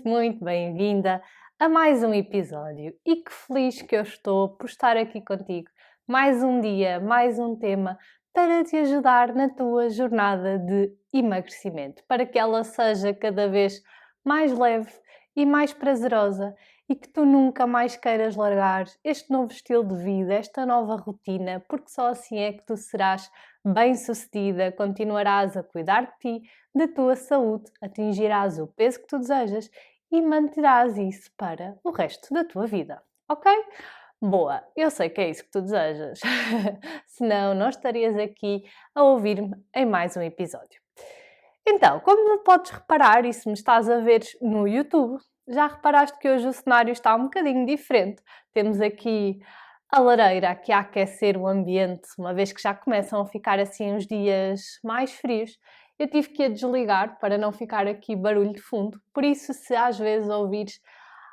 muito bem-vinda a mais um episódio e que feliz que eu estou por estar aqui contigo. Mais um dia, mais um tema para te ajudar na tua jornada de emagrecimento, para que ela seja cada vez mais leve e mais prazerosa e que tu nunca mais queiras largar este novo estilo de vida, esta nova rotina, porque só assim é que tu serás bem-sucedida, continuarás a cuidar de ti, da tua saúde, atingirás o peso que tu desejas e manterás isso para o resto da tua vida, ok? Boa, eu sei que é isso que tu desejas, senão não estarias aqui a ouvir-me em mais um episódio. Então, como podes reparar, e se me estás a ver no YouTube, já reparaste que hoje o cenário está um bocadinho diferente. Temos aqui a lareira aqui a aquecer o ambiente, uma vez que já começam a ficar assim uns dias mais frios. Eu tive que a desligar para não ficar aqui barulho de fundo, por isso se às vezes ouvires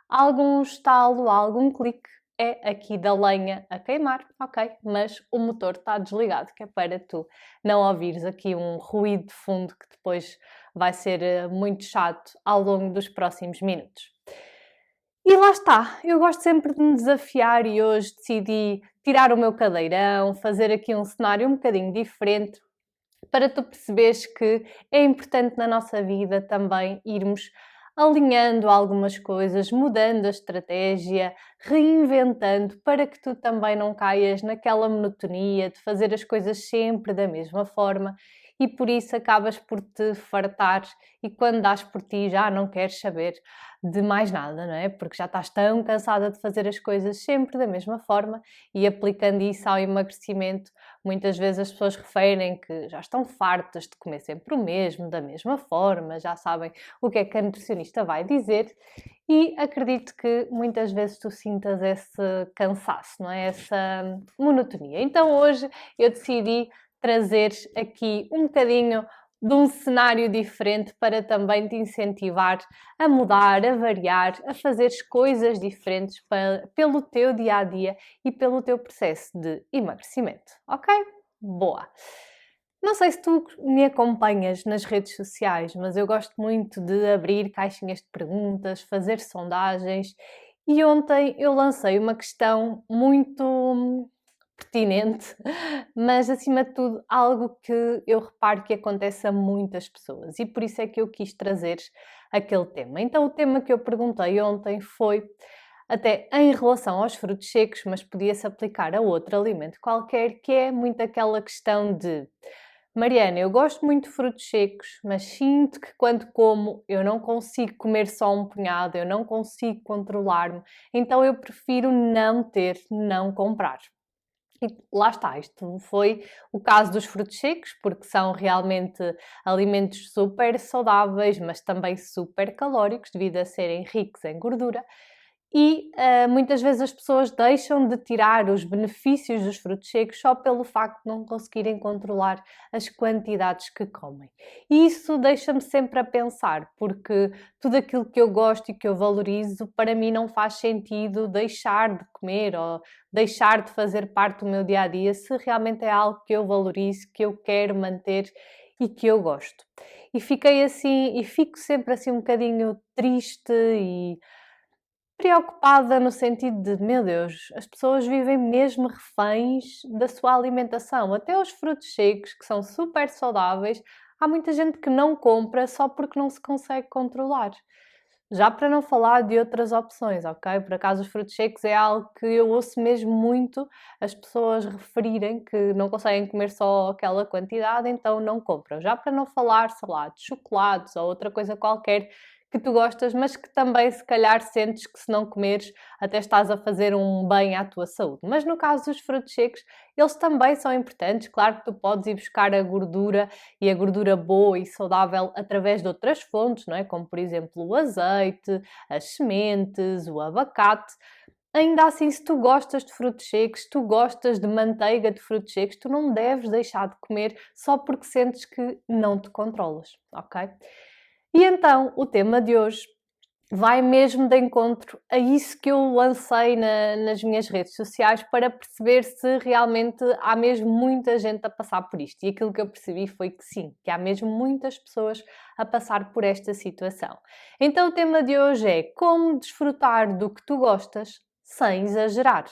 algum estalo, algum clique, é aqui da lenha a queimar, ok? Mas o motor está desligado, que é para tu não ouvires aqui um ruído de fundo que depois vai ser muito chato ao longo dos próximos minutos. E lá está, eu gosto sempre de me desafiar e hoje decidi tirar o meu cadeirão, fazer aqui um cenário um bocadinho diferente para tu perceberes que é importante na nossa vida também irmos alinhando algumas coisas, mudando a estratégia, reinventando para que tu também não caias naquela monotonia de fazer as coisas sempre da mesma forma e por isso acabas por te fartar e quando dás por ti já não queres saber de mais nada, não é? Porque já estás tão cansada de fazer as coisas sempre da mesma forma e aplicando isso ao emagrecimento, muitas vezes as pessoas referem que já estão fartas de comer sempre o mesmo, da mesma forma, já sabem o que é que a nutricionista vai dizer e acredito que muitas vezes tu sintas esse cansaço, não é? Essa monotonia. Então hoje eu decidi trazer aqui um bocadinho de um cenário diferente para também te incentivar a mudar, a variar, a fazer coisas diferentes pelo teu dia a dia e pelo teu processo de emagrecimento, ok? Boa! Não sei se tu me acompanhas nas redes sociais, mas eu gosto muito de abrir caixinhas de perguntas, fazer sondagens e ontem eu lancei uma questão muito pertinente, mas acima de tudo algo que eu reparo que acontece a muitas pessoas e por isso é que eu quis trazer aquele tema. Então o tema que eu perguntei ontem foi até em relação aos frutos secos, mas podia-se aplicar a outro alimento qualquer, que é muito aquela questão de Mariana, eu gosto muito de frutos secos, mas sinto que quando como eu não consigo comer só um punhado, eu não consigo controlar-me, então eu prefiro não ter, não comprar. E lá está, isto foi o caso dos frutos secos, porque são realmente alimentos super saudáveis, mas também super calóricos, devido a serem ricos em gordura. E muitas vezes as pessoas deixam de tirar os benefícios dos frutos secos só pelo facto de não conseguirem controlar as quantidades que comem. E isso deixa-me sempre a pensar, porque tudo aquilo que eu gosto e que eu valorizo, para mim não faz sentido deixar de comer ou deixar de fazer parte do meu dia a dia se realmente é algo que eu valorizo, que eu quero manter e que eu gosto. E fiquei assim, e fico sempre assim um bocadinho triste e preocupada no sentido de, meu Deus, as pessoas vivem mesmo reféns da sua alimentação. Até os frutos secos, que são super saudáveis, há muita gente que não compra só porque não se consegue controlar. Já para não falar de outras opções, ok? Por acaso os frutos secos é algo que eu ouço mesmo muito as pessoas referirem que não conseguem comer só aquela quantidade, então não compram. Já para não falar, sei lá, de chocolates ou outra coisa qualquer que tu gostas, mas que também se calhar sentes que se não comeres até estás a fazer um bem à tua saúde. Mas no caso dos frutos secos, eles também são importantes. Claro que tu podes ir buscar a gordura e a gordura boa e saudável através de outras fontes, não é? Como por exemplo o azeite, as sementes, o abacate. Ainda assim, se tu gostas de frutos secos, se tu gostas de manteiga de frutos secos, tu não deves deixar de comer só porque sentes que não te controlas, ok? E então, o tema de hoje vai mesmo de encontro a isso que eu lancei nas minhas redes sociais para perceber se realmente há mesmo muita gente a passar por isto. E aquilo que eu percebi foi que sim, que há mesmo muitas pessoas a passar por esta situação. Então o tema de hoje é como desfrutar do que tu gostas sem exagerar,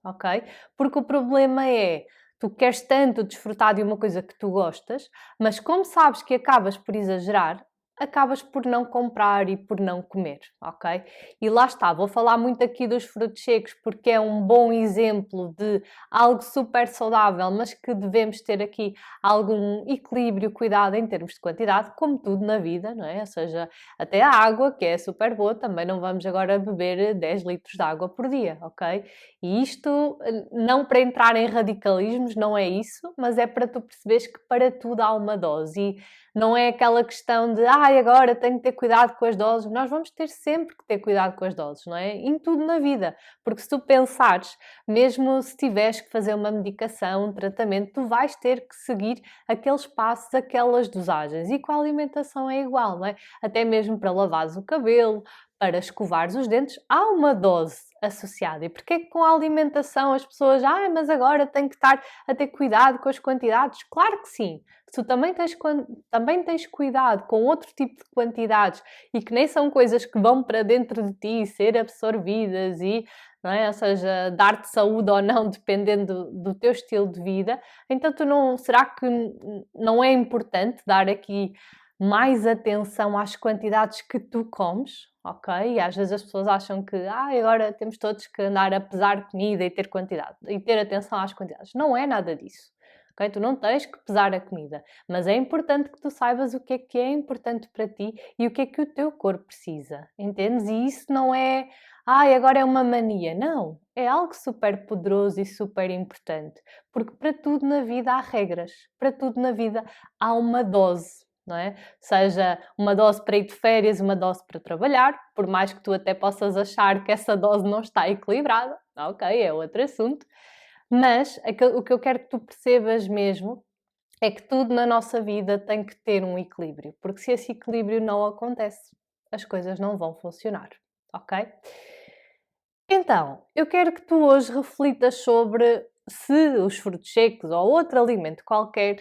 ok? Porque o problema é, tu queres tanto desfrutar de uma coisa que tu gostas, mas como sabes que acabas por exagerar, acabas por não comprar e por não comer, ok? E lá está, vou falar muito aqui dos frutos secos porque é um bom exemplo de algo super saudável, mas que devemos ter aqui algum equilíbrio, cuidado em termos de quantidade, como tudo na vida, não é? Ou seja, até a água, que é super boa, também não vamos agora beber 10 litros de água por dia, ok? E isto não para entrar em radicalismos, não é isso, mas é para tu perceberes que para tudo há uma dose. E não é aquela questão de agora tenho que ter cuidado com as doses. Nós vamos ter sempre que ter cuidado com as doses, não é? Em tudo na vida. Porque se tu pensares, mesmo se tiveres que fazer uma medicação, um tratamento, tu vais ter que seguir aqueles passos, aquelas dosagens. E com a alimentação é igual, não é? Até mesmo para lavares o cabelo, para escovares os dentes, há uma dose associada. E porquê que com a alimentação as pessoas, mas agora tenho que estar a ter cuidado com as quantidades? Claro que sim. Se tu também tens cuidado com outro tipo de quantidades e que nem são coisas que vão para dentro de ti ser absorvidas e, não é? Ou seja, dar-te saúde ou não, dependendo do teu estilo de vida, então será que não é importante dar aqui mais atenção às quantidades que tu comes? Ok? E às vezes as pessoas acham que agora temos todos que andar a pesar comida e ter quantidade e ter atenção às quantidades. Não é nada disso. Okay? Tu não tens que pesar a comida, mas é importante que tu saibas o que é importante para ti e o que é que o teu corpo precisa, entendes? E isso não é, agora é uma mania, não, é algo super poderoso e super importante, porque para tudo na vida há regras, para tudo na vida há uma dose. Não é? Seja uma dose para ir de férias, uma dose para trabalhar, por mais que tu até possas achar que essa dose não está equilibrada, ok, é outro assunto, mas o que eu quero que tu percebas mesmo é que tudo na nossa vida tem que ter um equilíbrio, porque se esse equilíbrio não acontece, as coisas não vão funcionar, ok? Então, eu quero que tu hoje reflitas sobre se os frutos secos ou outro alimento qualquer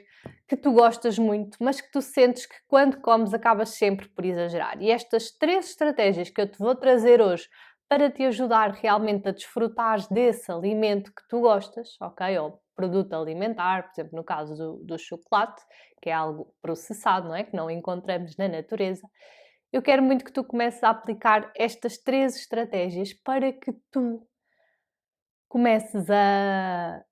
que tu gostas muito, mas que tu sentes que quando comes acabas sempre por exagerar. E estas três estratégias que eu te vou trazer hoje para te ajudar realmente a desfrutar desse alimento que tu gostas, ok? Ou produto alimentar, por exemplo, no caso do chocolate, que é algo processado, não é? Que não encontramos na natureza. Eu quero muito que tu comeces a aplicar estas três estratégias para que tu comeces a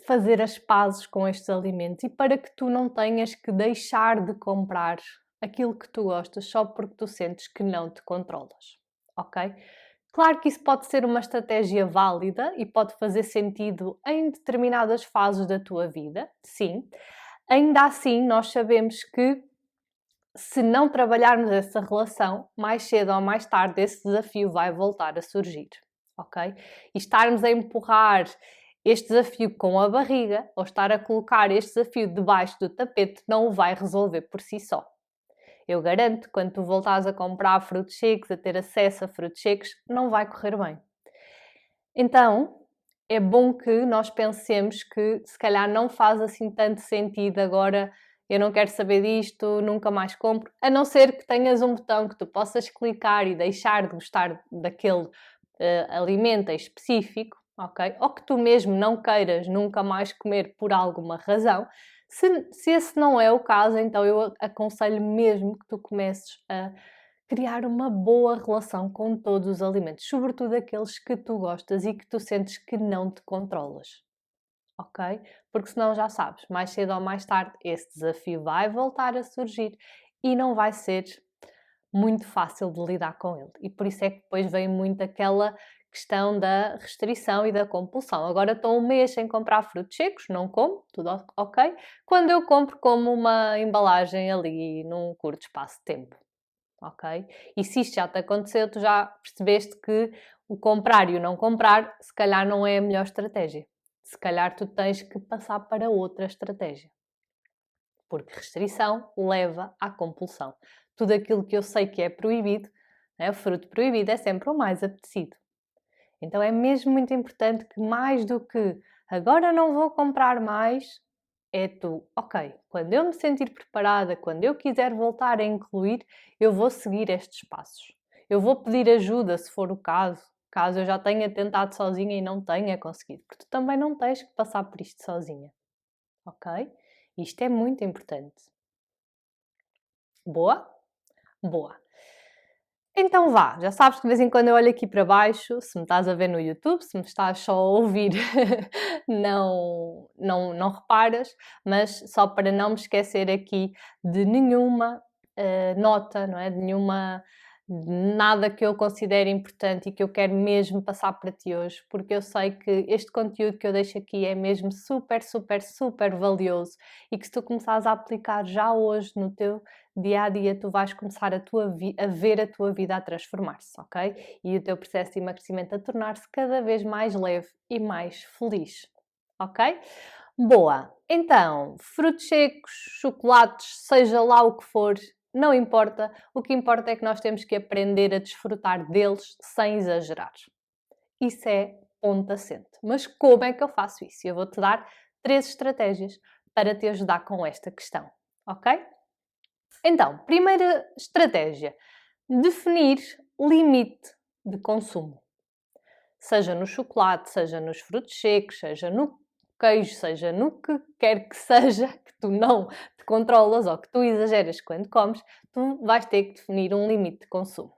fazer as pazes com estes alimentos e para que tu não tenhas que deixar de comprar aquilo que tu gostas só porque tu sentes que não te controlas, ok? Claro que isso pode ser uma estratégia válida e pode fazer sentido em determinadas fases da tua vida, sim. Ainda assim, nós sabemos que se não trabalharmos essa relação, mais cedo ou mais tarde esse desafio vai voltar a surgir, ok? E estarmos a empurrar este desafio com a barriga ou estar a colocar este desafio debaixo do tapete não o vai resolver por si só. Eu garanto, quando tu voltares a comprar frutos secos, a ter acesso a frutos secos, não vai correr bem. Então, é bom que nós pensemos que se calhar não faz assim tanto sentido agora, eu não quero saber disto, nunca mais compro, a não ser que tenhas um botão que tu possas clicar e deixar de gostar daquele alimento em específico, ok? Ou que tu mesmo não queiras nunca mais comer por alguma razão. Se esse não é o caso, então eu aconselho mesmo que tu comeces a criar uma boa relação com todos os alimentos, sobretudo aqueles que tu gostas e que tu sentes que não te controlas, ok? Porque senão já sabes, mais cedo ou mais tarde esse desafio vai voltar a surgir e não vai ser muito fácil de lidar com ele. E por isso é que depois vem muito aquela questão da restrição e da compulsão. Agora estou um mês sem comprar frutos secos, não como, tudo ok. Quando eu compro, como uma embalagem ali num curto espaço de tempo, ok? E se isto já te aconteceu, tu já percebeste que o comprar e o não comprar, se calhar não é a melhor estratégia. Se calhar tu tens que passar para outra estratégia. Porque restrição leva à compulsão. Tudo aquilo que eu sei que é proibido, O fruto proibido é sempre o mais apetecido. Então é mesmo muito importante que mais do que agora não vou comprar mais, é tu, ok, quando eu me sentir preparada, quando eu quiser voltar a incluir, eu vou seguir estes passos. Eu vou pedir ajuda se for o caso, caso eu já tenha tentado sozinha e não tenha conseguido, porque tu também não tens que passar por isto sozinha, ok? Isto é muito importante. Boa? Boa. Então vá, já sabes que de vez em quando eu olho aqui para baixo, se me estás a ver no YouTube, se me estás só a ouvir, não reparas, mas só para não me esquecer aqui de nenhuma nota, não é? De nada que eu considere importante e que eu quero mesmo passar para ti hoje, porque eu sei que este conteúdo que eu deixo aqui é mesmo super, super, super valioso e que se tu começares a aplicar já hoje no teu dia a dia, tu vais começar a ver a tua vida a transformar-se, ok? E o teu processo de emagrecimento a tornar-se cada vez mais leve e mais feliz, ok? Boa! Então, frutos secos, chocolates, seja lá o que for, não importa. O que importa é que nós temos que aprender a desfrutar deles sem exagerar. Isso é ponto assente. Mas como é que eu faço isso? Eu vou-te dar 3 estratégias para te ajudar com esta questão, ok? Então, primeira estratégia: definir limite de consumo. Seja no chocolate, seja nos frutos secos, seja no queijo, seja no que quer que seja, que tu não te controlas ou que tu exageras quando comes, tu vais ter que definir um limite de consumo.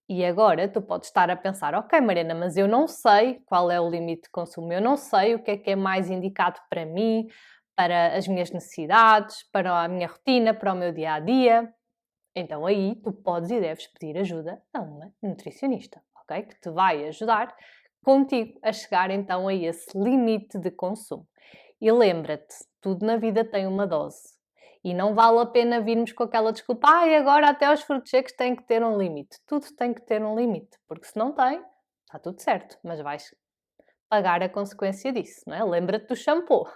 E agora tu podes estar a pensar, ok, Mariana, mas eu não sei qual é o limite de consumo, eu não sei o que é mais indicado para mim, para as minhas necessidades, para a minha rotina, para o meu dia a dia. Então aí tu podes e deves pedir ajuda a uma nutricionista, ok? Que te vai ajudar contigo a chegar então a esse limite de consumo. E lembra-te, tudo na vida tem uma dose. E não vale a pena virmos com aquela desculpa, agora até os frutos secos têm que ter um limite. Tudo tem que ter um limite, porque se não tem, está tudo certo, mas vais pagar a consequência disso, não é? Lembra-te do shampoo,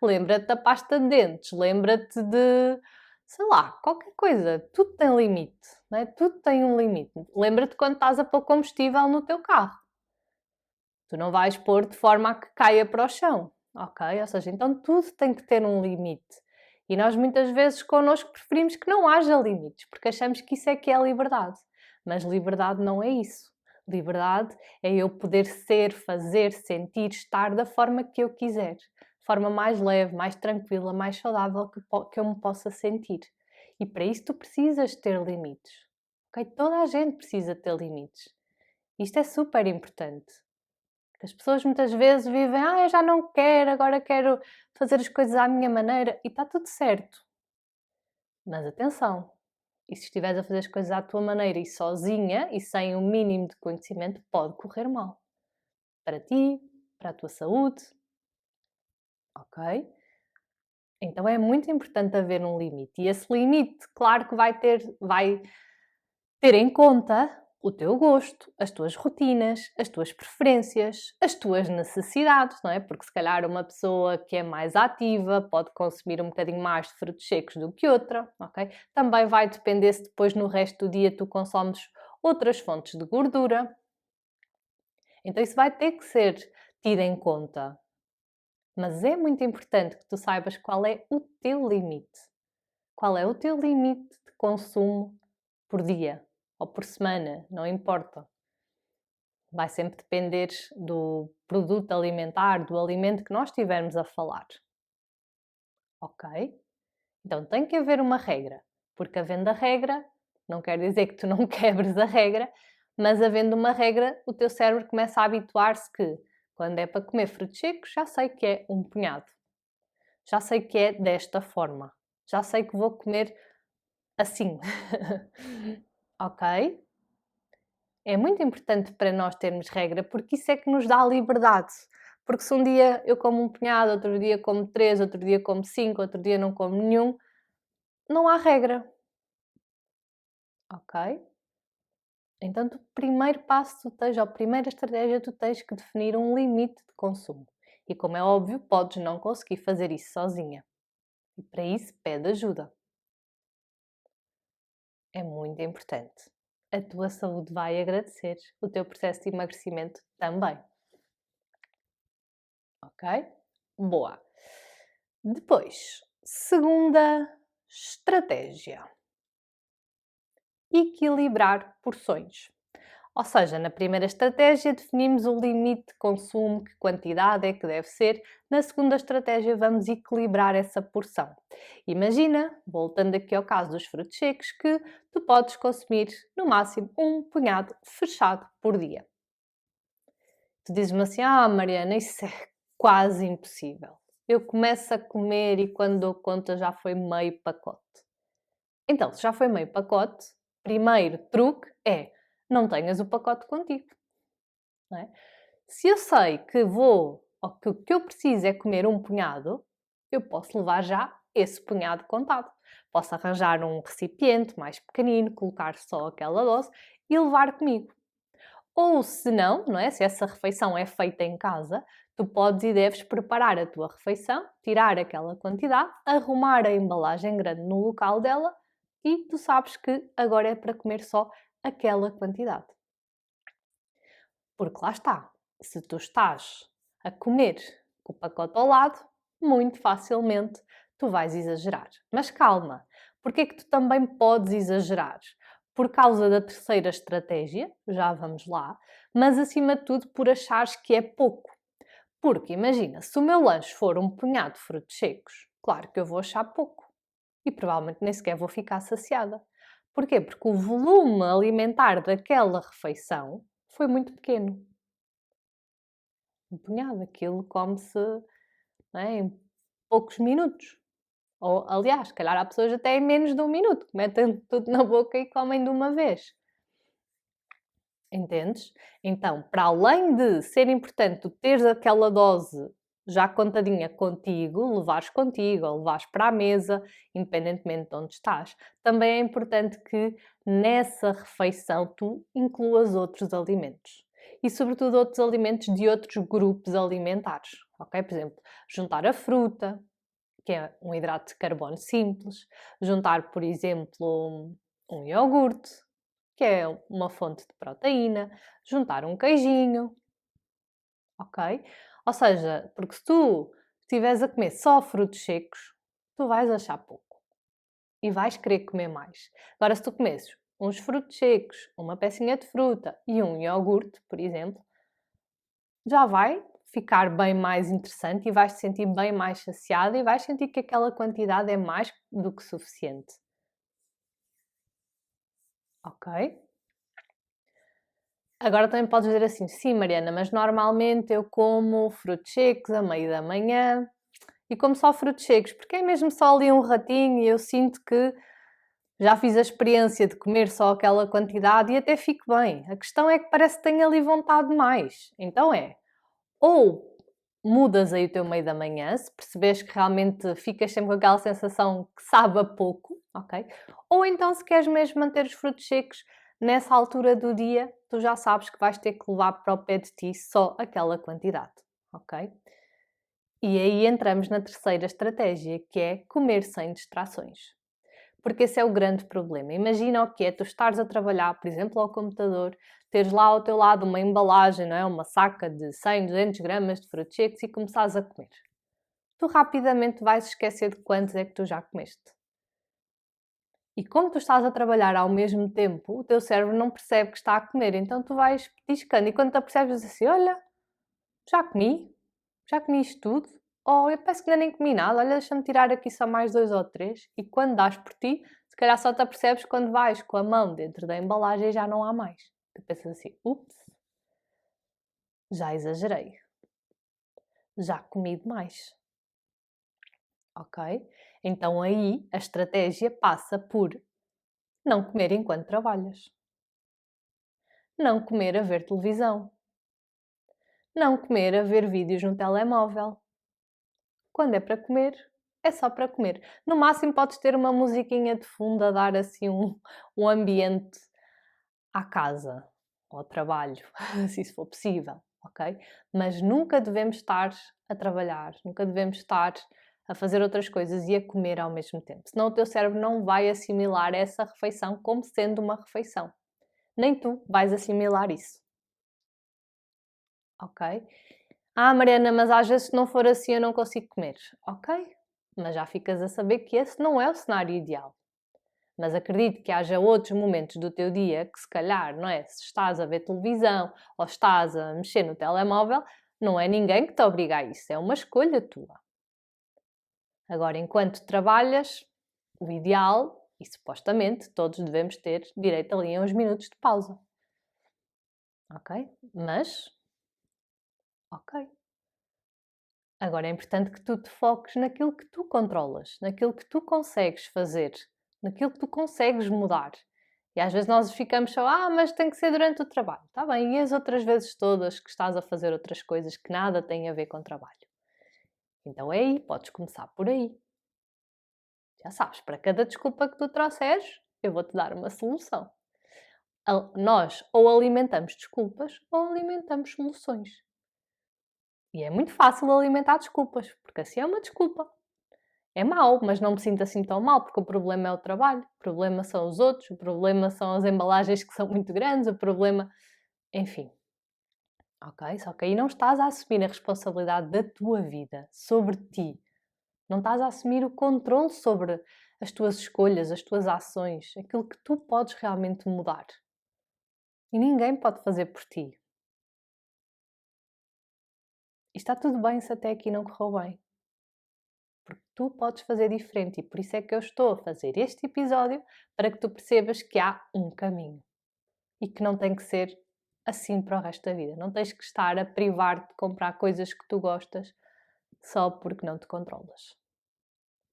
lembra-te da pasta de dentes, lembra-te de, sei lá, qualquer coisa. Tudo tem limite, não é? Tudo tem um limite. Lembra-te quando estás a pôr combustível no teu carro. Tu não vais pôr de forma a que caia para o chão, ok? Ou seja, então tudo tem que ter um limite. E nós muitas vezes connosco preferimos que não haja limites, porque achamos que é liberdade. Mas liberdade não é isso. Liberdade é eu poder ser, fazer, sentir, estar da forma que eu quiser. De forma mais leve, mais tranquila, mais saudável que eu me possa sentir. E para isso tu precisas ter limites. Ok? Toda a gente precisa ter limites. Isto é super importante. As pessoas muitas vezes vivem, eu já não quero, agora quero fazer as coisas à minha maneira e está tudo certo. Mas atenção, e se estiveres a fazer as coisas à tua maneira e sozinha e sem o mínimo de conhecimento, pode correr mal. Para ti, para a tua saúde, ok? Então é muito importante haver um limite. E esse limite, claro que vai ter em conta o teu gosto, as tuas rotinas, as tuas preferências, as tuas necessidades, não é? Porque se calhar uma pessoa que é mais ativa pode consumir um bocadinho mais de frutos secos do que outra, ok? Também vai depender se depois no resto do dia tu consomes outras fontes de gordura. Então isso vai ter que ser tido em conta. Mas é muito importante que tu saibas qual é o teu limite. Qual é o teu limite de consumo por dia ou por semana, não importa. Vai sempre depender do produto alimentar, do alimento que nós estivermos a falar. Ok? Então tem que haver uma regra, porque havendo a regra, não quer dizer que tu não quebres a regra, mas havendo uma regra, o teu cérebro começa a habituar-se que quando é para comer frutos secos, já sei que é um punhado. Já sei que é desta forma. Já sei que vou comer assim. Ok? É muito importante para nós termos regra, porque isso é que nos dá liberdade. Porque se um dia eu como um punhado, outro dia como 3, outro dia como 5, outro dia não como nenhum, não há regra. Ok? Então, o primeiro passo tu tens, ou a primeira estratégia, tu tens que definir um limite de consumo. E como é óbvio, podes não conseguir fazer isso sozinha. E para isso, pede ajuda. É muito importante. a tua saúde vai agradecer, o teu processo de emagrecimento também. Ok? Boa. Depois, segunda estratégia: equilibrar porções. Ou seja, na primeira estratégia definimos o limite de consumo, que quantidade é que deve ser. Na segunda estratégia vamos equilibrar essa porção. Imagina, voltando aqui ao caso dos frutos secos, que tu podes consumir no máximo um punhado fechado por dia. Tu dizes-me assim, Mariana, isso é quase impossível. Eu começo a comer e quando dou conta já foi meio pacote. Então, se já foi meio pacote, primeiro truque é não tenhas o pacote contigo. Não é? Se eu sei que vou, ou que o que eu preciso é comer um punhado, eu posso levar já esse punhado contado. Posso arranjar um recipiente mais pequenino, colocar só aquela dose e levar comigo. Ou se não é? Se essa refeição é feita em casa, tu podes e deves preparar a tua refeição, tirar aquela quantidade, arrumar a embalagem grande no local dela e tu sabes que agora é para comer só aquela quantidade. Porque lá está, se tu estás a comer com o pacote ao lado, muito facilmente tu vais exagerar. Mas calma, porque é que tu também podes exagerar? Por causa da terceira estratégia, já vamos lá, mas acima de tudo por achares que é pouco. Porque imagina, se o meu lanche for um punhado de frutos secos, claro que eu vou achar pouco e provavelmente nem sequer vou ficar saciada. Porquê? Porque o volume alimentar daquela refeição foi muito pequeno. Um punhado, aquilo come-se, não é, em poucos minutos. Ou, aliás, se calhar há pessoas até em menos de um minuto, que metem tudo na boca e comem de uma vez. Entendes? Então, para além de ser importante tu teres aquela dose já contadinha contigo, levares contigo ou levares para a mesa, independentemente de onde estás, também é importante que nessa refeição tu incluas outros alimentos. E sobretudo outros alimentos de outros grupos alimentares, ok? Por exemplo, juntar a fruta, que é um hidrato de carbono simples, juntar, por exemplo, um iogurte, que é uma fonte de proteína, juntar um queijinho, ok? Ou seja, porque se tu estiveres a comer só frutos secos, tu vais achar pouco e vais querer comer mais. Agora, se tu comesses uns frutos secos, uma pecinha de fruta e um iogurte, por exemplo, já vai ficar bem mais interessante e vais te sentir bem mais saciada e vais sentir que aquela quantidade é mais do que suficiente. Ok? Agora também podes dizer assim, sim Mariana, mas normalmente eu como frutos secos a meio da manhã e como só frutos secos, porque é mesmo só ali um ratinho e eu sinto que já fiz a experiência de comer só aquela quantidade e até fico bem. A questão é que parece que tenho ali vontade de mais. Então ou mudas aí o teu meio da manhã, se percebes que realmente ficas sempre com aquela sensação que sabe a pouco, ok? Ou então se queres mesmo manter os frutos secos, nessa altura do dia, tu já sabes que vais ter que levar para o pé de ti só aquela quantidade, ok? E aí entramos na terceira estratégia, que é comer sem distrações. Porque esse é o grande problema. Imagina o que é tu estares a trabalhar, por exemplo, ao computador, teres lá ao teu lado uma embalagem, não é? Uma saca de 100, 200 gramas de frutos secos e começares a comer. Tu rapidamente vais esquecer de quantos é que tu já comeste. E como tu estás a trabalhar ao mesmo tempo, o teu cérebro não percebe que está a comer, então tu vais petiscando e quando te apercebes assim, olha, já comi isto tudo, ou eu penso que ainda nem comi nada, olha, deixa-me tirar aqui só mais 2 ou 3 e quando dás por ti, se calhar só te apercebes quando vais com a mão dentro da embalagem e já não há mais. Tu pensas assim, ups, já exagerei, já comi demais, ok? Então aí a estratégia passa por não comer enquanto trabalhas, não comer a ver televisão, não comer a ver vídeos no telemóvel. Quando é para comer, é só para comer. No máximo podes ter uma musiquinha de fundo a dar assim um ambiente à casa, ao trabalho, se isso for possível, ok? Mas nunca devemos estar a trabalhar, nunca devemos estar a fazer outras coisas e a comer ao mesmo tempo. Senão o teu cérebro não vai assimilar essa refeição como sendo uma refeição. Nem tu vais assimilar isso. Ok? Ah, Mariana, mas às vezes se não for assim eu não consigo comer. Ok, mas já ficas a saber que esse não é o cenário ideal. Mas acredito que haja outros momentos do teu dia que se calhar, não é? Se estás a ver televisão ou estás a mexer no telemóvel, não é ninguém que te obriga a isso, é uma escolha tua. Agora, enquanto trabalhas, o ideal, e supostamente todos devemos ter direito ali a uns minutos de pausa. Ok? Mas, ok. Agora é importante que tu te foques naquilo que tu controlas, naquilo que tu consegues fazer, naquilo que tu consegues mudar. E às vezes nós ficamos só, mas tem que ser durante o trabalho. Está bem, e as outras vezes todas que estás a fazer outras coisas que nada têm a ver com trabalho? Então é aí, podes começar por aí. Já sabes, para cada desculpa que tu trouxeres, eu vou-te dar uma solução. Nós ou alimentamos desculpas ou alimentamos soluções. E é muito fácil alimentar desculpas, porque assim é uma desculpa. É mau, mas não me sinto assim tão mal, porque o problema é o trabalho, o problema são os outros, o problema são as embalagens que são muito grandes, o problema. Enfim, ok? Só que aí não estás a assumir a responsabilidade da tua vida, sobre ti. Não estás a assumir o controle sobre as tuas escolhas, as tuas ações, aquilo que tu podes realmente mudar. E ninguém pode fazer por ti. E está tudo bem se até aqui não correu bem. Porque tu podes fazer diferente e por isso é que eu estou a fazer este episódio para que tu percebas que há um caminho e que não tem que ser assim para o resto da vida. Não tens que estar a privar-te de comprar coisas que tu gostas só porque não te controlas.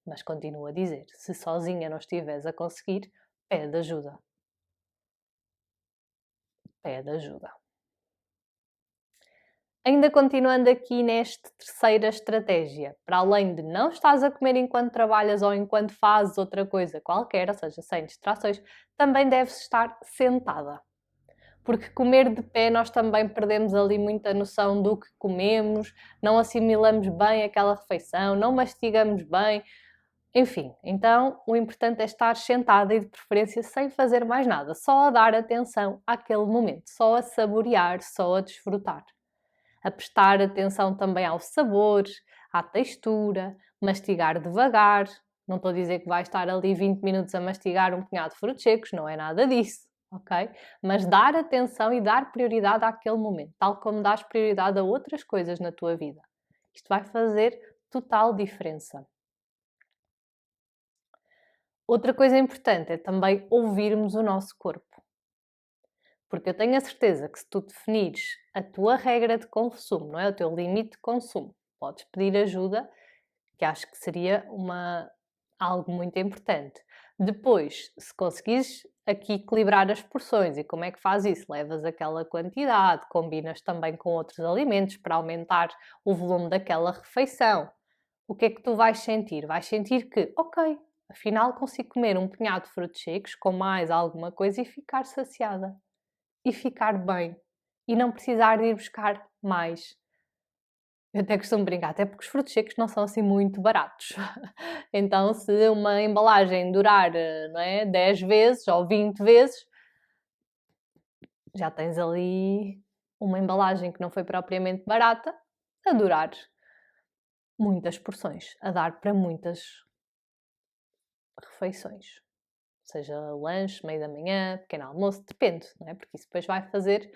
Mas continuo a dizer, se sozinha não estiveres a conseguir, pede ajuda. Pede ajuda. Ainda continuando aqui nesta terceira estratégia, para além de não estás a comer enquanto trabalhas ou enquanto fazes outra coisa qualquer, ou seja, sem distrações, também deves estar sentada. Porque comer de pé nós também perdemos ali muita noção do que comemos, não assimilamos bem aquela refeição, não mastigamos bem, enfim. Então o importante é estar sentada e de preferência sem fazer mais nada, só a dar atenção àquele momento, só a saborear, só a desfrutar. A prestar atenção também ao sabor, à textura, mastigar devagar. Não estou a dizer que vais estar ali 20 minutos a mastigar um punhado de frutos secos, não é nada disso, ok? Mas dar atenção e dar prioridade àquele momento, tal como dás prioridade a outras coisas na tua vida. Isto vai fazer total diferença. Outra coisa importante é também ouvirmos o nosso corpo. Porque eu tenho a certeza que se tu definires a tua regra de consumo, não é? O teu limite de consumo, podes pedir ajuda, que acho que seria algo muito importante. Depois, se conseguires aqui equilibrar as porções e como é que faz isso? Levas aquela quantidade, combinas também com outros alimentos para aumentar o volume daquela refeição. O que é que tu vais sentir? Vais sentir que, ok, afinal consigo comer um punhado de frutos secos com mais alguma coisa e ficar saciada e ficar bem e não precisar de ir buscar mais. Eu até costumo brincar, até porque os frutos secos não são assim muito baratos. Então, se uma embalagem durar, não é, 10 vezes ou 20 vezes, já tens ali uma embalagem que não foi propriamente barata a durar muitas porções, a dar para muitas refeições. Seja lanche, meio da manhã, pequeno almoço, depende, não é? Porque isso depois vai fazer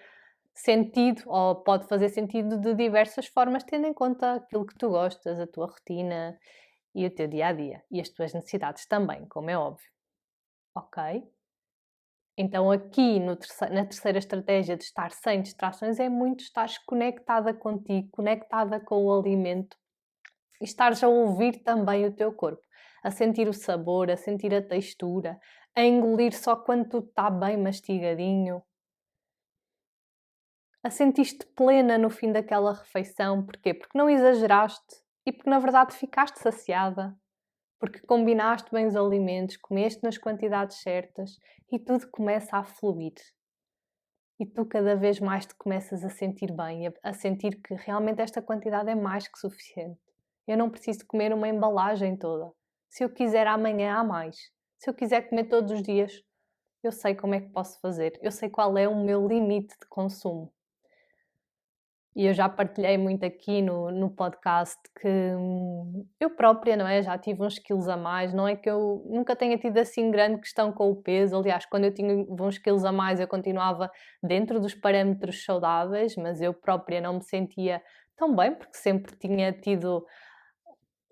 sentido ou pode fazer sentido de diversas formas, tendo em conta aquilo que tu gostas, a tua rotina e o teu dia a dia e as tuas necessidades também, como é óbvio. Ok? Então, aqui na terceira estratégia de estar sem distrações é muito estar conectada contigo, conectada com o alimento e estares a ouvir também o teu corpo, a sentir o sabor, a sentir a textura, a engolir só quando tudo está bem mastigadinho, a sentir-te plena no fim daquela refeição. Porquê? Porque não exageraste e porque na verdade ficaste saciada, porque combinaste bem os alimentos, comeste nas quantidades certas e tudo começa a fluir. E tu cada vez mais te começas a sentir bem, a sentir que realmente esta quantidade é mais que suficiente. Eu não preciso comer uma embalagem toda. Se eu quiser amanhã há mais. Se eu quiser comer todos os dias, eu sei como é que posso fazer, eu sei qual é o meu limite de consumo. E eu já partilhei muito aqui no podcast que eu própria, não é? Já tive uns quilos a mais, não é que eu nunca tenha tido assim grande questão com o peso. Aliás, quando eu tinha uns quilos a mais, eu continuava dentro dos parâmetros saudáveis, mas eu própria não me sentia tão bem, porque sempre tinha tido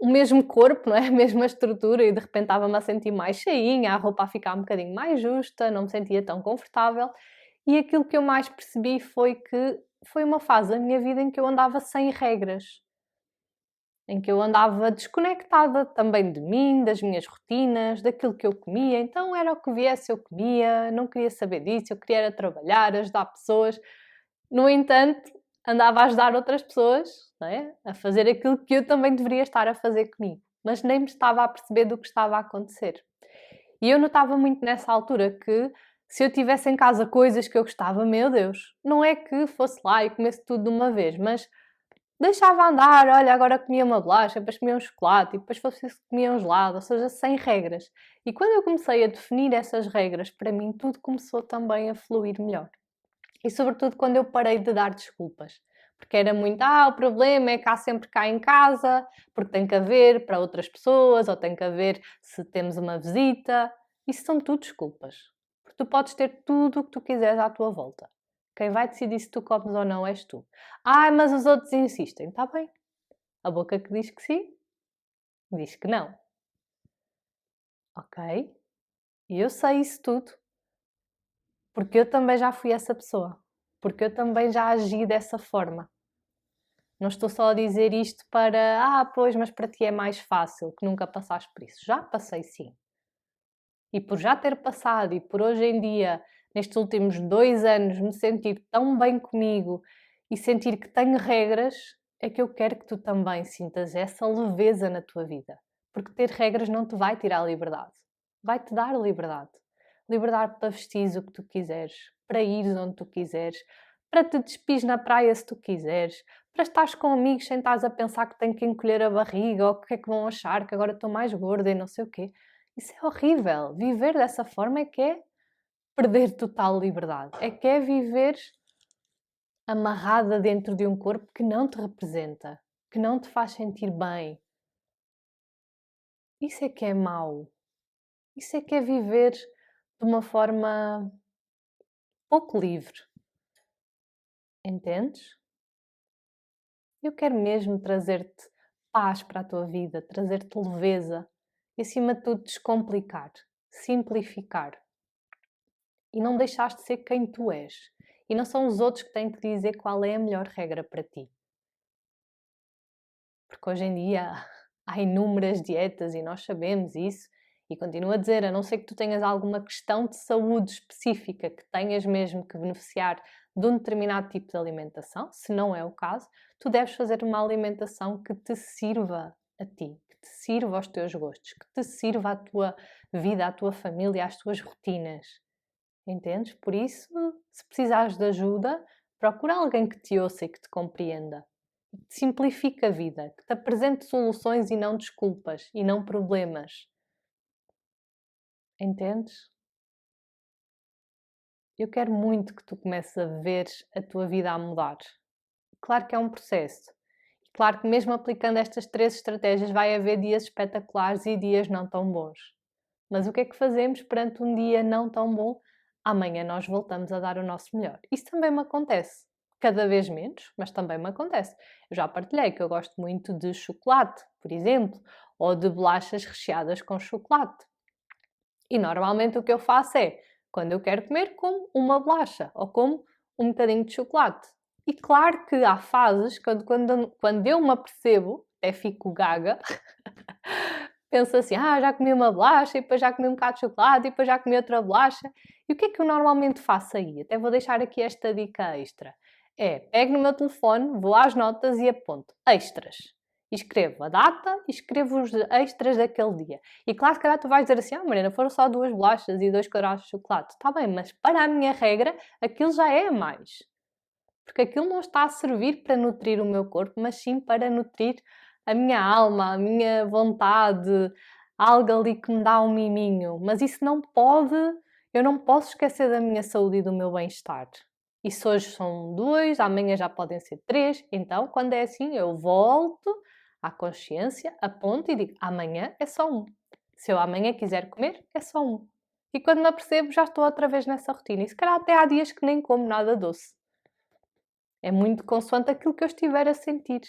o mesmo corpo, não é? A mesma estrutura, e de repente estava-me a sentir mais cheinha, a roupa a ficar um bocadinho mais justa, não me sentia tão confortável. E aquilo que eu mais percebi foi que foi uma fase da minha vida em que eu andava sem regras, em que eu andava desconectada também de mim, das minhas rotinas, daquilo que eu comia. Então era o que viesse eu comia, não queria saber disso, eu queria era trabalhar, ajudar pessoas. No entanto, andava a ajudar outras pessoas, não é? A fazer aquilo que eu também deveria estar a fazer comigo, mas nem me estava a perceber do que estava a acontecer. E eu notava muito nessa altura que se eu tivesse em casa coisas que eu gostava, meu Deus, não é que fosse lá e comesse tudo de uma vez, mas deixava andar, olha, agora comia uma bolacha, depois comia um chocolate e depois fosse comia um gelado, ou seja, sem regras. E quando eu comecei a definir essas regras, para mim tudo começou também a fluir melhor. E sobretudo quando eu parei de dar desculpas. Porque era muito, o problema é que há sempre cá em casa, porque tem que haver para outras pessoas, ou tem que haver se temos uma visita. Isso são tudo desculpas. Porque tu podes ter tudo o que tu quiseres à tua volta. Quem vai decidir se tu comes ou não és tu. Mas os outros insistem. Está bem. A boca que diz que sim, diz que não. Ok? E eu sei isso tudo. Porque eu também já fui essa pessoa. Porque eu também já agi dessa forma. Não estou só a dizer isto para, pois, mas para ti é mais fácil, que nunca passaste por isso. Já passei sim. E por já ter passado e por hoje em dia, nestes últimos 2 anos, me sentir tão bem comigo e sentir que tenho regras, é que eu quero que tu também sintas essa leveza na tua vida. Porque ter regras não te vai tirar liberdade. Vai-te dar liberdade. Liberdade para vestir o que tu quiseres, para ires onde tu quiseres, para te despires na praia se tu quiseres, para estares com amigos sem estares a pensar que tenho que encolher a barriga ou que é que vão achar que agora estou mais gorda e não sei o quê. Isso é horrível. Viver dessa forma é que é perder total liberdade. É que é viver amarrada dentro de um corpo que não te representa, que não te faz sentir bem. Isso é que é mau. Isso é que é viver de uma forma pouco livre. Entendes? Eu quero mesmo trazer-te paz para a tua vida, trazer-te leveza e, acima de tudo, descomplicar, simplificar e não deixares de ser quem tu és. E não são os outros que têm que dizer qual é a melhor regra para ti. Porque hoje em dia há inúmeras dietas e nós sabemos isso. E continuo a dizer, a não ser que tu tenhas alguma questão de saúde específica, que tenhas mesmo que beneficiar de um determinado tipo de alimentação, se não é o caso, tu deves fazer uma alimentação que te sirva a ti, que te sirva aos teus gostos, que te sirva à tua vida, à tua família, às tuas rotinas. Entendes? Por isso, se precisares de ajuda, procura alguém que te ouça e que te compreenda. Que te simplifique a vida, que te apresente soluções e não desculpas, e não problemas. Entendes? Eu quero muito que tu comeces a ver a tua vida a mudar. Claro que é um processo. Claro que mesmo aplicando estas 3 estratégias vai haver dias espetaculares e dias não tão bons. Mas o que é que fazemos perante um dia não tão bom? Amanhã nós voltamos a dar o nosso melhor. Isso também me acontece. Cada vez menos, mas também me acontece. Eu já partilhei que eu gosto muito de chocolate, por exemplo, ou de bolachas recheadas com chocolate. E normalmente o que eu faço é, quando eu quero comer, como uma bolacha ou como um bocadinho de chocolate. E claro que há fases quando eu me apercebo, até fico gaga, penso assim, já comi uma bolacha, e depois já comi um bocado de chocolate, e depois já comi outra bolacha. E o que é que eu normalmente faço aí? Até vou deixar aqui esta dica extra. Pego no meu telefone, vou às notas e aponto extras. E escrevo a data e escrevo os extras daquele dia. E claro, se calhar tu vais dizer assim, Mariana, foram só 2 bolachas e 2 quadrados de chocolate. Está bem, mas para a minha regra, aquilo já é a mais. Porque aquilo não está a servir para nutrir o meu corpo, mas sim para nutrir a minha alma, a minha vontade, algo ali que me dá um miminho. Mas isso não pode Eu não posso esquecer da minha saúde e do meu bem-estar. E se hoje são 2, amanhã já podem ser 3. Então, quando é assim, eu volto à consciência, aponto e digo: amanhã é só um. Se eu amanhã quiser comer, é só um. E quando me apercebo, já estou outra vez nessa rotina. E se calhar até há dias que nem como nada doce. É muito consoante aquilo que eu estiver a sentir.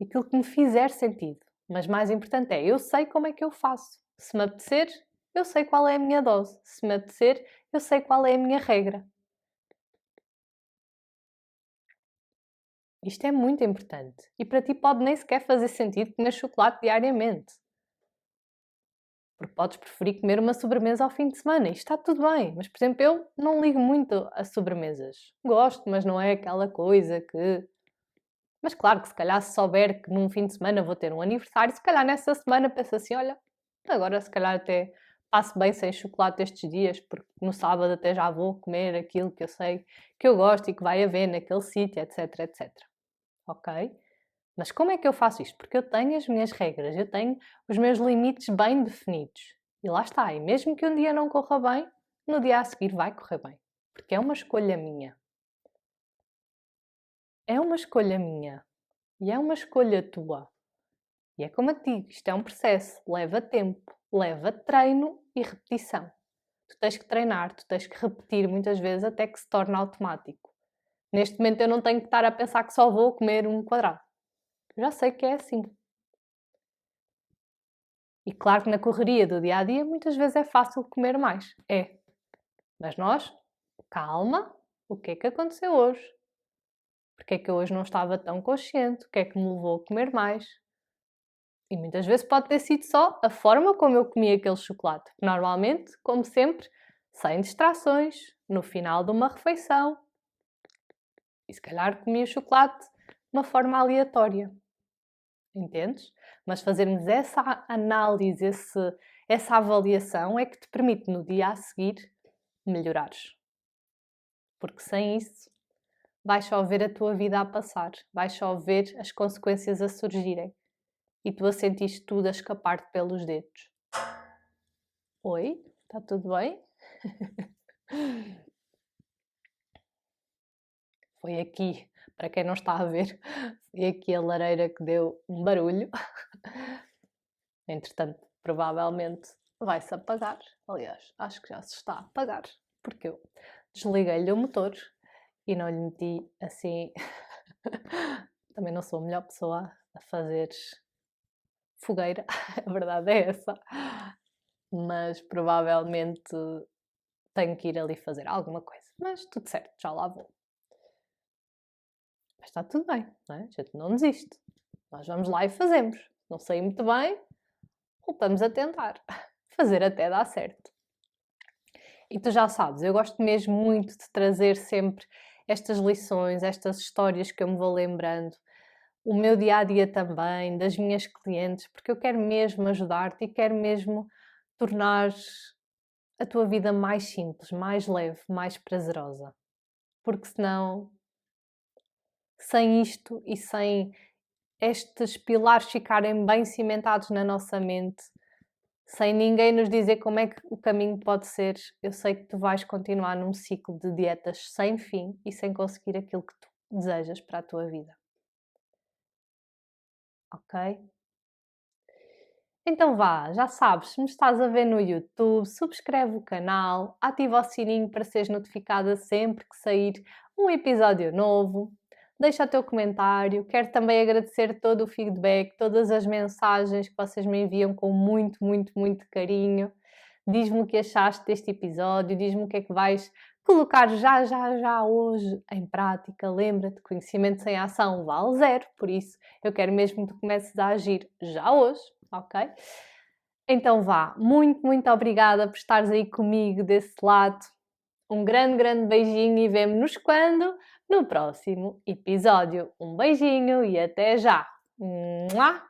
Aquilo que me fizer sentido. Mas mais importante é, eu sei como é que eu faço. Se me apetecer, eu sei qual é a minha dose. Se me apetecer, eu sei qual é a minha regra. Isto é muito importante. E para ti pode nem sequer fazer sentido comer chocolate diariamente. Porque podes preferir comer uma sobremesa ao fim de semana. E está tudo bem. Mas, por exemplo, eu não ligo muito a sobremesas. Gosto, mas não é aquela coisa que... Mas claro que se calhar se souber que num fim de semana vou ter um aniversário, se calhar nessa semana penso assim, olha, agora se calhar até passo bem sem chocolate estes dias, porque no sábado até já vou comer aquilo que eu sei que eu gosto e que vai haver naquele sítio, etc, etc. Ok? Mas como é que eu faço isto? Porque eu tenho as minhas regras, eu tenho os meus limites bem definidos. E lá está. E mesmo que um dia não corra bem, no dia a seguir vai correr bem. Porque é uma escolha minha. É uma escolha minha. E é uma escolha tua. E é como eu te digo, isto é um processo. Leva tempo, leva treino e repetição. Tu tens que treinar, tu tens que repetir muitas vezes até que se torne automático. Neste momento eu não tenho que estar a pensar que só vou comer um quadrado. Já sei que é assim. E claro que na correria do dia a dia muitas vezes é fácil comer mais. É. Mas nós, calma, o que é que aconteceu hoje? Porque é que eu hoje não estava tão consciente? O que é que me levou a comer mais? E muitas vezes pode ter sido só a forma como eu comi aquele chocolate. Normalmente, como sempre, sem distrações, no final de uma refeição. E se calhar comi o chocolate de uma forma aleatória. Entendes? Mas fazermos essa análise, essa avaliação é que te permite no dia a seguir melhorares. Porque sem isso vais só ver a tua vida a passar, vais só ver as consequências a surgirem e tu a sentires tudo a escapar-te pelos dedos. Oi? Está tudo bem? Foi aqui, para quem não está a ver, foi aqui a lareira que deu um barulho. Entretanto, provavelmente vai-se apagar. Aliás, acho que já se está a apagar, porque eu desliguei-lhe o motor e não lhe meti assim. Também não sou a melhor pessoa a fazer fogueira, a verdade é essa. Mas provavelmente tenho que ir ali fazer alguma coisa. Mas tudo certo, já lá vou. Mas está tudo bem, não é? A gente não desiste. Nós vamos lá e fazemos. Não sei muito bem, voltamos a tentar. Fazer até dar certo. E tu já sabes, eu gosto mesmo muito de trazer sempre estas lições, estas histórias que eu me vou lembrando, o meu dia a dia também, das minhas clientes, porque eu quero mesmo ajudar-te e quero mesmo tornar a tua vida mais simples, mais leve, mais prazerosa. Porque senão, sem isto e sem estes pilares ficarem bem cimentados na nossa mente, sem ninguém nos dizer como é que o caminho pode ser, eu sei que tu vais continuar num ciclo de dietas sem fim e sem conseguir aquilo que tu desejas para a tua vida. Ok? Então vá, já sabes, se me estás a ver no YouTube, subscreve o canal, ativa o sininho para seres notificada sempre que sair um episódio novo. Deixa o teu comentário. Quero também agradecer todo o feedback, todas as mensagens que vocês me enviam com muito, muito, muito carinho. Diz-me o que achaste deste episódio, diz-me o que é que vais colocar já hoje em prática. Lembra-te, conhecimento sem ação vale zero, por isso eu quero mesmo que tu comeces a agir já hoje, ok? Então vá, muito, muito obrigada por estares aí comigo desse lado. Um grande, grande beijinho e vemo-nos quando? No próximo episódio. Um beijinho e até já! Mua!